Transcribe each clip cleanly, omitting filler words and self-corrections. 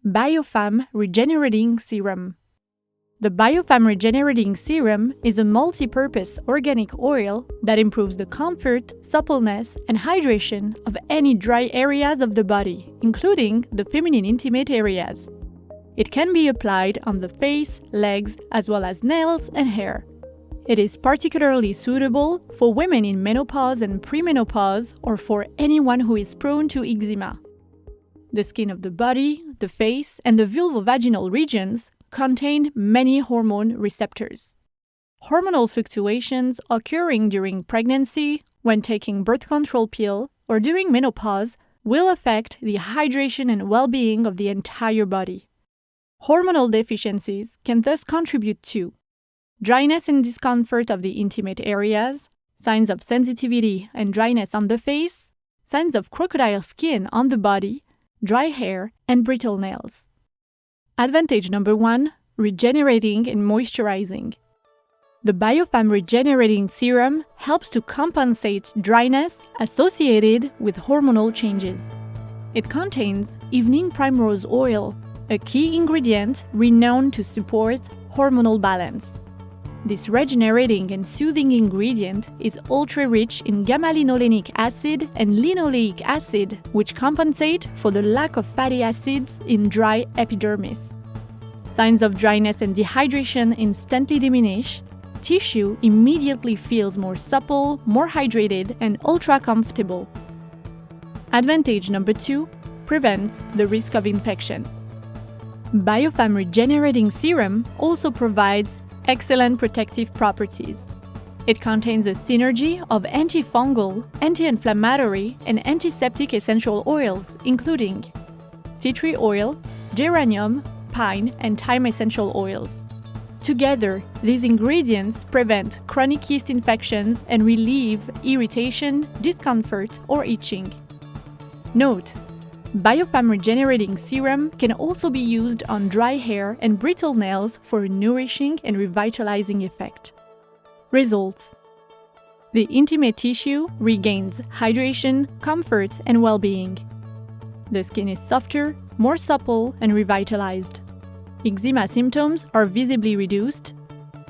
BioFemme Regenerating Serum. The BioFemme Regenerating Serum is a multi-purpose organic oil that improves the comfort, suppleness, and hydration of any dry areas of the body, including the feminine intimate areas. It can be applied on the face, legs, as well as nails and hair. It is particularly suitable for women in menopause and premenopause or for anyone who is prone to eczema. The skin of the body, the face, and the vulvovaginal regions contain many hormone receptors. Hormonal fluctuations occurring during pregnancy, when taking birth control pill, or during menopause will affect the hydration and well-being of the entire body. Hormonal deficiencies can thus contribute to dryness and discomfort of the intimate areas, signs of sensitivity and dryness on the face, signs of crocodile skin on the body, dry hair, and brittle nails. Advantage number 1, regenerating and moisturizing. The BioFemme Regenerating Serum helps to compensate dryness associated with hormonal changes. It contains evening primrose oil, a key ingredient renowned to support hormonal balance. This regenerating and soothing ingredient is ultra-rich in gamma-linolenic acid and linoleic acid, which compensate for the lack of fatty acids in dry epidermis. Signs of dryness and dehydration instantly diminish. Tissue immediately feels more supple, more hydrated, and ultra-comfortable. Advantage number 2, prevents the risk of infection. BioFemme Regenerating Serum also provides excellent protective properties. It contains a synergy of antifungal, anti-inflammatory, and antiseptic essential oils, including tea tree oil, geranium, pine, and thyme essential oils. Together, these ingredients prevent chronic yeast infections and relieve irritation, discomfort, or itching. Note: BioFemme Regenerating Serum can also be used on dry hair and brittle nails for a nourishing and revitalizing effect. Results: the intimate tissue regains hydration, comfort, and well-being. The skin is softer, more supple, and revitalized. Eczema symptoms are visibly reduced.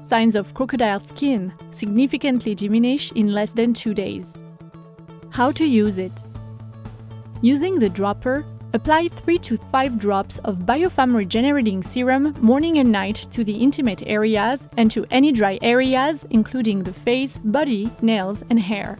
Signs of crocodile skin significantly diminish in less than 2 days. How to use it? Using the dropper, apply 3 to 5 drops of BioFemme Regenerating Serum morning and night to the intimate areas and to any dry areas, including the face, body, nails, and hair.